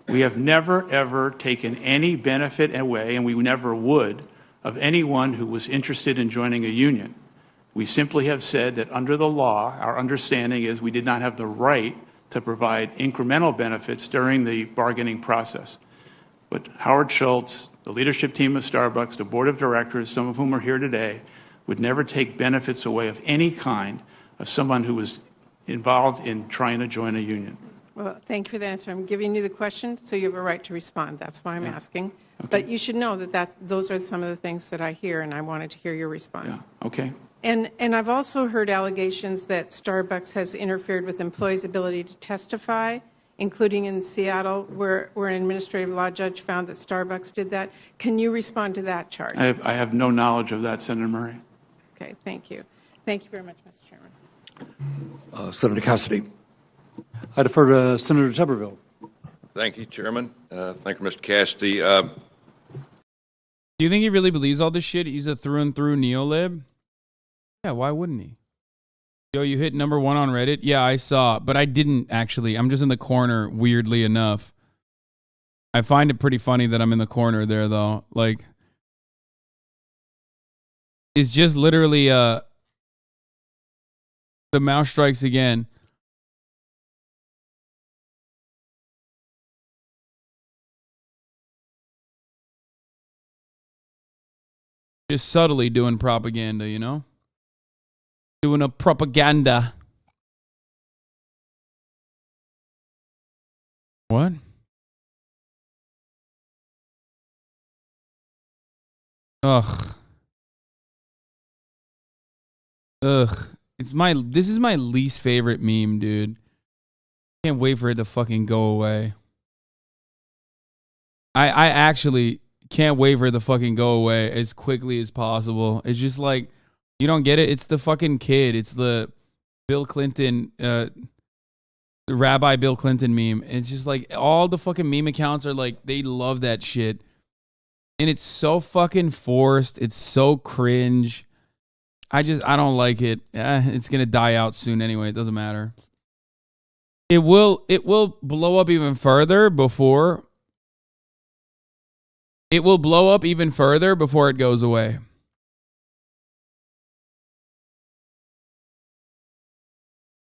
We have never, ever taken any benefit away, and we never would, of anyone who was interested in joining a union. We simply have said that under the law, our understanding is we did not have the right to provide incremental benefits during the bargaining process. But Howard Schultz, the leadership team of Starbucks, the board of directors, some of whom are here today, would never take benefits away of any kind of someone who was involved in trying to join a union. Well, thank you for the answer. I'm giving you the question, so you have a right to respond. That's why I'm asking. Okay. But you should know that those are some of the things that I hear, and I wanted to hear your response. Yeah. Okay. And I've also heard allegations that Starbucks has interfered with employees' ability to testify, including in Seattle, where an administrative law judge found that Starbucks did that. Can you respond to that charge? I have no knowledge of that, Senator Murray. Okay, thank you. Thank you very much, Mr. Chairman. Senator Cassidy. I defer to Senator Tuberville. Thank you, Chairman. Thank you, Mr. Cassidy. Do you think he really believes all this shit? He's a through and through neolib? Yeah, why wouldn't he? Yo, you hit number 1 on Reddit? Yeah, I saw, but I didn't actually. I'm just in the corner, weirdly enough. I find it pretty funny that I'm in the corner there, though. Like, it's just literally the mouse strikes again. Just subtly doing propaganda, Doing a propaganda. What? Ugh. This is my least favorite meme, dude. Can't wait for it to fucking go away. I actually can't wait for it to fucking go away as quickly as possible. It's just like, you don't get it? It's the fucking kid. It's the Bill Clinton, Rabbi Bill Clinton meme. It's just like all the fucking meme accounts are like, they love that shit. And it's so fucking forced. It's so cringe. I don't like it. It's gonna die out soon anyway. It doesn't matter. It will blow up even further before. It will blow up even further before it goes away.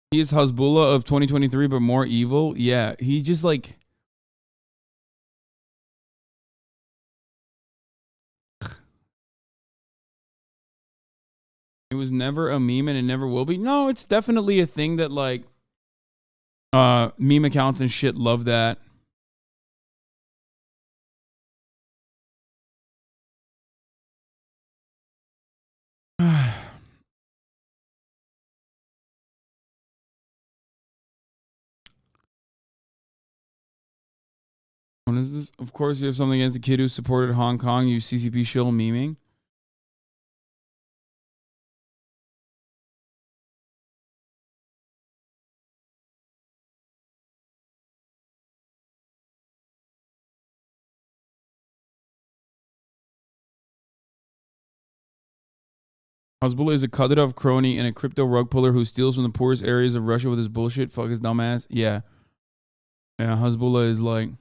He is Hezbollah of 2023, but more evil. Yeah, he just like. It was never a meme and it never will be. No, it's definitely a thing that like meme accounts and shit love that. What is this? Of course, you have something against the kid who supported Hong Kong, you CCP shill memeing. Hezbollah is a Kadyrov crony and a crypto rug puller who steals from the poorest areas of Russia with his bullshit. Fuck his dumbass. Yeah. Yeah, Hezbollah is like...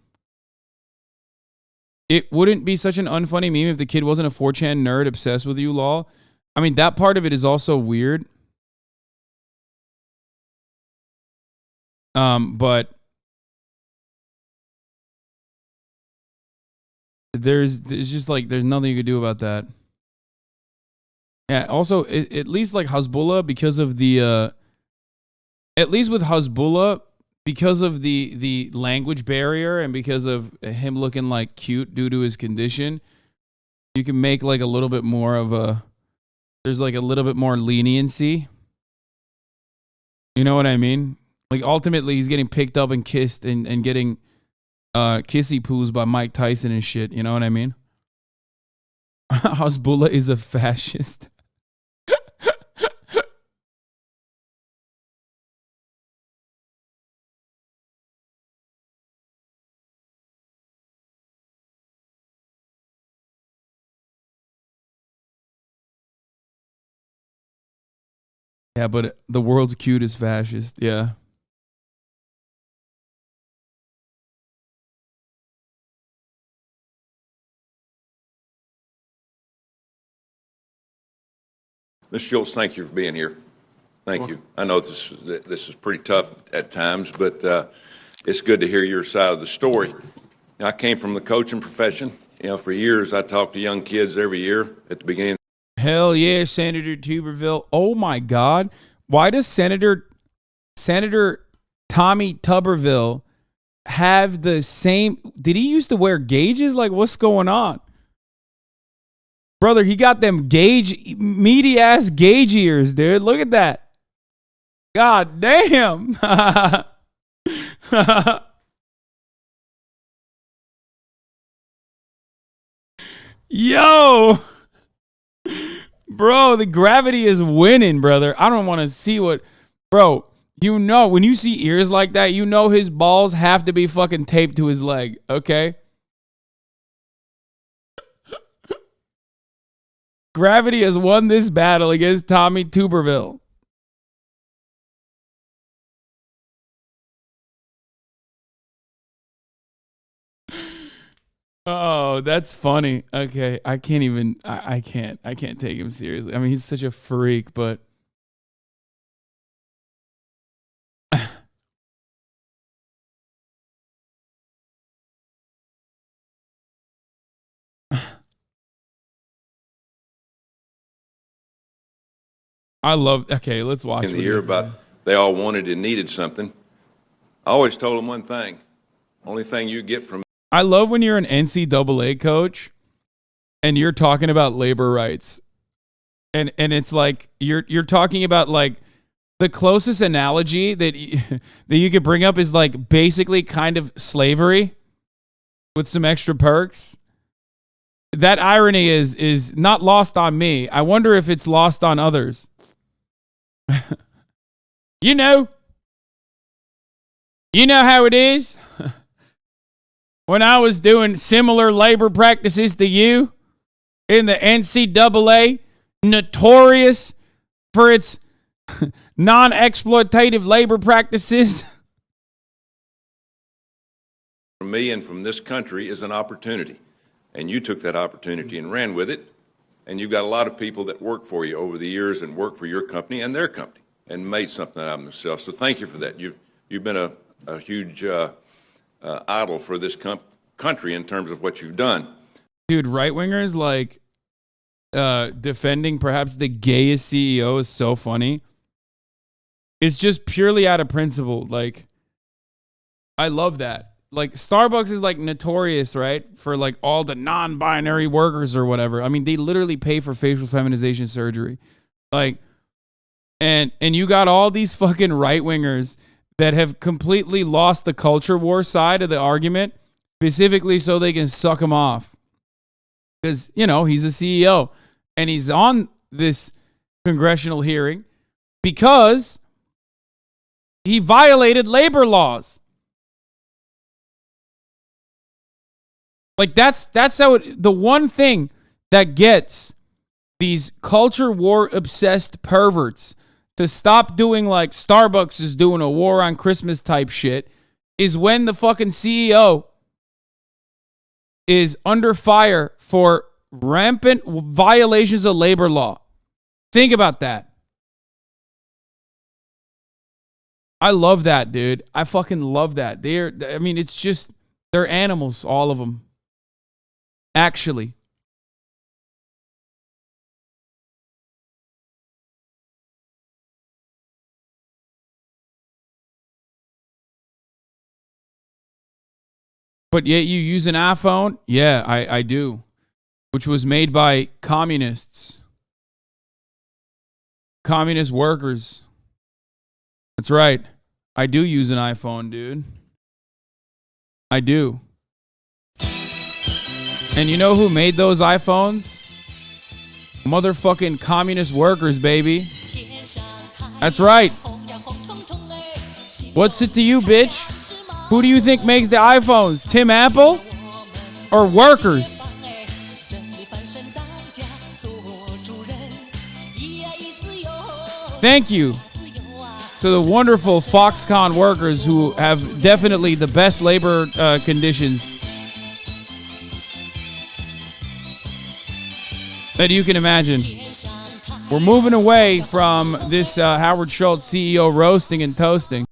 It wouldn't be such an unfunny meme if the kid wasn't a 4chan nerd obsessed with you, lol. I mean, that part of it is also weird. But... It's just like, there's nothing you could do about that. Yeah, also, at least like Hezbollah, because of the... at least with Hezbollah... Because of the language barrier and because of him looking like cute due to his condition, you can make like a little bit more of a, there's like a little bit more leniency. You know what I mean? Like ultimately he's getting picked up and kissed and getting kissy poos by Mike Tyson and shit. You know what I mean? Hezbollah is a fascist. Yeah, but the world's cutest fascist. Yeah. Mr. Schultz, thank you for being here. Thank you. I know this is pretty tough at times, but it's good to hear your side of the story. I came from the coaching profession. You know, for years I talked to young kids every year at the beginning. Hell yeah, Senator Tuberville. Oh my God. Why does Senator Tommy Tuberville have the same... Did he used to wear gauges? Like, what's going on? Brother, he got them meaty ass gauge ears, dude. Look at that. God damn. Yo. Bro, the gravity is winning, brother. I don't want to see what... Bro, you know, when you see ears like that, you know his balls have to be fucking taped to his leg, okay? Gravity has won this battle against Tommy Tuberville. Oh, that's funny. Okay, I can't even. I can't take him seriously. I mean, he's such a freak, but I love. Okay, let's watch. In the year about they all wanted and needed something. I always told them one thing: only thing you get from. I love when you're an NCAA coach and you're talking about labor rights, and it's like you're talking about like the closest analogy that you could bring up is like basically kind of slavery with some extra perks. That irony is not lost on me. I wonder if it's lost on others. You know how it is. When I was doing similar labor practices to you in the NCAA, notorious for its non-exploitative labor practices. From me and from this country is an opportunity. And you took that opportunity and ran with it. And you've got a lot of people that work for you over the years and work for your company and their company and made something out of themselves. So thank you for that. You've been a huge idol for this country in terms of what you've done. Dude, right-wingers, like, defending perhaps the gayest CEO is so funny. It's just purely out of principle. Like, I love that. Like, Starbucks is, like, notorious, right, for, like, all the non-binary workers or whatever. I mean, they literally pay for facial feminization surgery. Like, and you got all these fucking right-wingers that have completely lost the culture war side of the argument, specifically so they can suck him off. Because, you know, he's a CEO, and he's on this congressional hearing because he violated labor laws. Like, that's how the one thing that gets these culture war obsessed perverts to stop doing like Starbucks is doing a war on Christmas type shit is when the fucking CEO is under fire for rampant violations of labor law. Think about that. I love that, dude. I fucking love that. It's just, they're animals, all of them. Actually. But yet you use an iPhone? Yeah, I do. Which was made by communists. Communist workers. That's right. I do use an iPhone, dude. I do. And you know who made those iPhones? Motherfucking communist workers, baby. That's right. What's it to you, bitch? Who do you think makes the iPhones? Tim Apple? Or workers? Thank you to the wonderful Foxconn workers who have definitely the best labor conditions that you can imagine. We're moving away from this Howard Schultz CEO roasting and toasting.